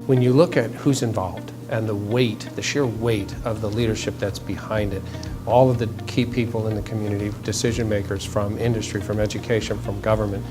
When you look at who's involved and the sheer weight of the leadership that's behind it, all of the key people in the community, decision makers from industry, from education, from government,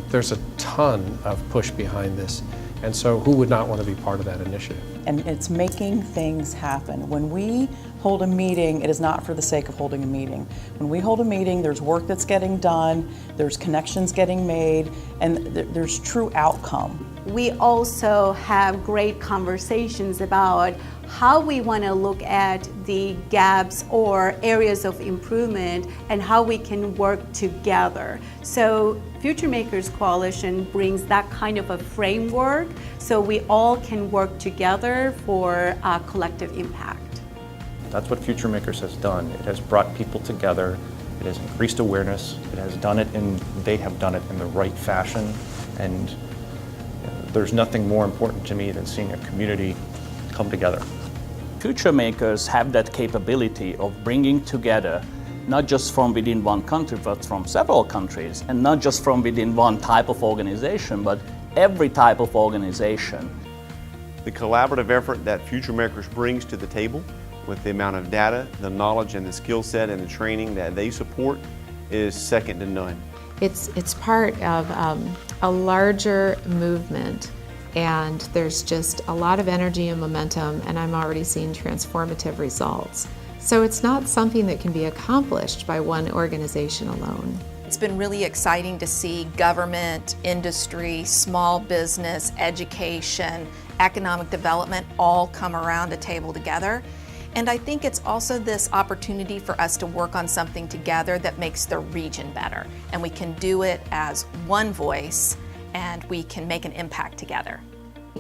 there's a ton of push behind this. And so who would not want to be part of that initiative? And it's making things happen. When we hold a meeting, it is not for the sake of holding a meeting. When we hold a meeting, there's work that's getting done, there's connections getting made, and there's true outcome. We also have great conversations about how we want to look at the gaps or areas of improvement and how we can work together. So FutureMakers Coalition brings that kind of a framework so we all can work together for a collective impact. That's what FutureMakers has done. It has brought people together, it has increased awareness, it has done it they have done it in the right fashion, and there's nothing more important to me than seeing a community come together. FutureMakers have that capability of bringing together not just from within one country, but from several countries, and not just from within one type of organization, but every type of organization. The collaborative effort that FutureMakers brings to the table with the amount of data, the knowledge and the skill set and the training that they support is second to none. It's part of a larger movement, and there's just a lot of energy and momentum, and I'm already seeing transformative results. So it's not something that can be accomplished by one organization alone. It's been really exciting to see government, industry, small business, education, economic development all come around a table together. And I think it's also this opportunity for us to work on something together that makes the region better. And we can do it as one voice, and we can make an impact together.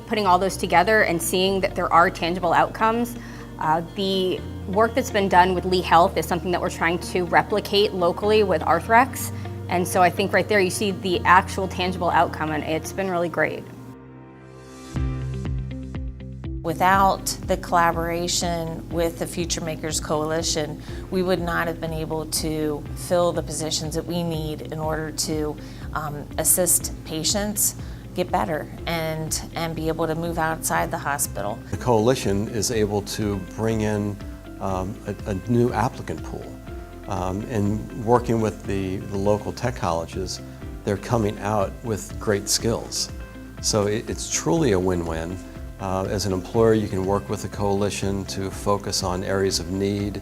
Putting all those together and seeing that there are tangible outcomes, the work that's been done with Lee Health is something that we're trying to replicate locally with Arthrex. And so I think right there you see the actual tangible outcome, and it's been really great. Without the collaboration with the FutureMakers Coalition, we would not have been able to fill the positions that we need in order to assist patients get better and be able to move outside the hospital. The coalition is able to bring in a new applicant pool. And working with the local tech colleges, they're coming out with great skills. So it's truly a win-win. As an employer, you can work with the coalition to focus on areas of need,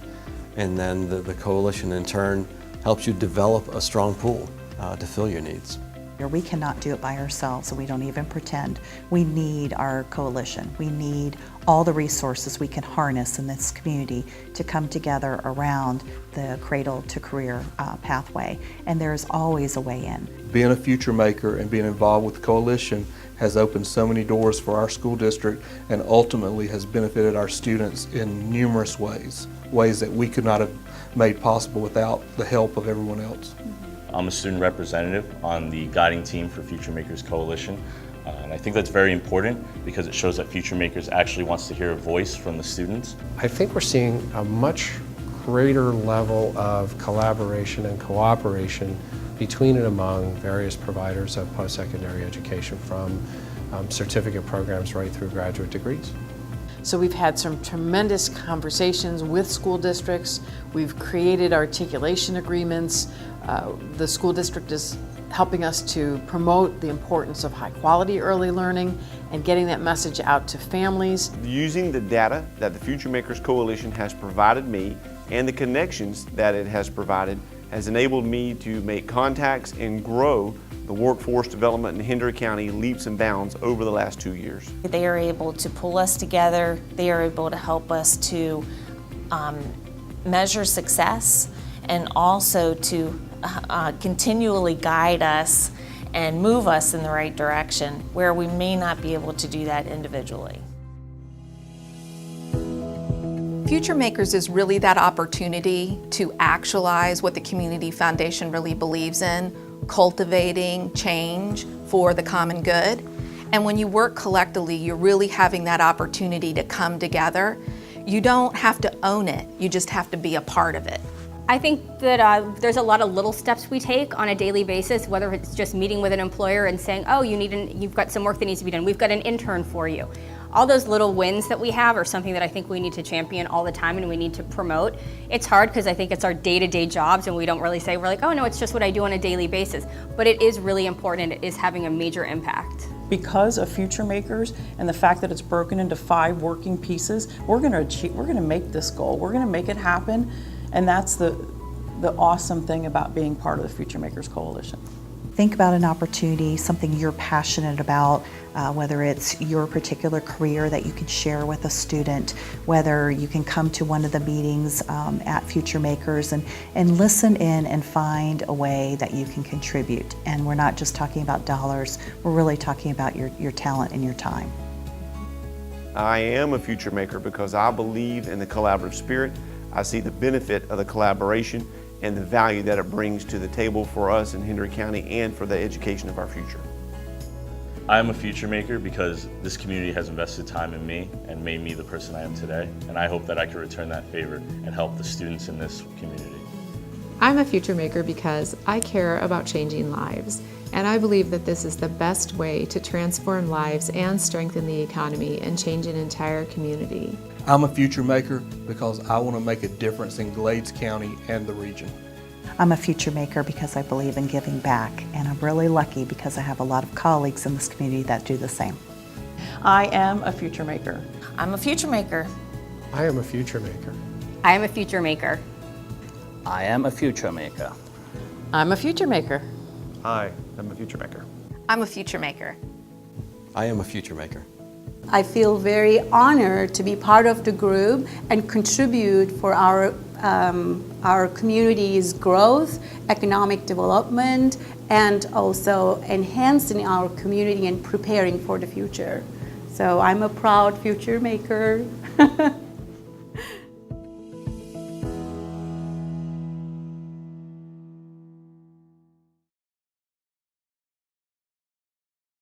and then the coalition in turn helps you develop a strong pool to fill your needs. We cannot do it by ourselves, and we don't even pretend. We need our coalition. We need all the resources we can harness in this community to come together around the cradle to career pathway, and there's always a way in. Being a future maker and being involved with the coalition has opened so many doors for our school district, and ultimately has benefited our students in numerous ways that we could not have made possible without the help of everyone else. I'm a student representative on the guiding team for FutureMakers Coalition, and I think that's very important because it shows that FutureMakers actually wants to hear a voice from the students. I think we're seeing a much greater level of collaboration and cooperation between and among various providers of post-secondary education, from certificate programs right through graduate degrees. So we've had some tremendous conversations with school districts. We've created articulation agreements. The school district is helping us to promote the importance of high-quality early learning and getting that message out to families. Using the data that the FutureMakers Coalition has provided me and the connections that it has provided has enabled me to make contacts and grow the workforce development in Hendry County leaps and bounds over the last 2 years. They are able to pull us together. They are able to help us to measure success, and also to continually guide us and move us in the right direction where we may not be able to do that individually. FutureMakers is really that opportunity to actualize what the Community Foundation really believes in, cultivating change for the common good. And when you work collectively, you're really having that opportunity to come together. You don't have to own it, you just have to be a part of it. I think that there's a lot of little steps we take on a daily basis, whether it's just meeting with an employer and saying, oh, you've got some work that needs to be done. We've got an intern for you. All those little wins that we have are something that I think we need to champion all the time and we need to promote. It's hard because I think it's our day-to-day jobs and we don't really say, we're like, oh no, it's just what I do on a daily basis. But it is really important and it is having a major impact. Because of FutureMakers and the fact that it's broken into 5 working pieces, we're going to make this goal. We're going to make it happen, and that's the awesome thing about being part of the FutureMakers Coalition. Think about an opportunity, something you're passionate about, whether it's your particular career that you can share with a student, whether you can come to one of the meetings at FutureMakers and listen in and find a way that you can contribute. And we're not just talking about dollars, we're really talking about your talent and your time. I am a future maker because I believe in the collaborative spirit. I see the benefit of the collaboration and the value that it brings to the table for us in Hendry County and for the education of our future. I'm a future maker because this community has invested time in me and made me the person I am today, and I hope that I can return that favor and help the students in this community. I'm a future maker because I care about changing lives, and I believe that this is the best way to transform lives and strengthen the economy and change an entire community. I'm a future maker because I want to make a difference in Glades County and the region. I'm a future maker because I believe in giving back, and I'm really lucky because I have a lot of colleagues in this community that do the same. I am a future maker. I'm a future maker. I am a future maker. I am a future maker. I am a future maker. I'm a future maker. I am a future maker. I'm a future maker. I am a future maker. I feel very honored to be part of the group and contribute for our community's growth, economic development, and also enhancing our community and preparing for the future. So I'm a proud future maker.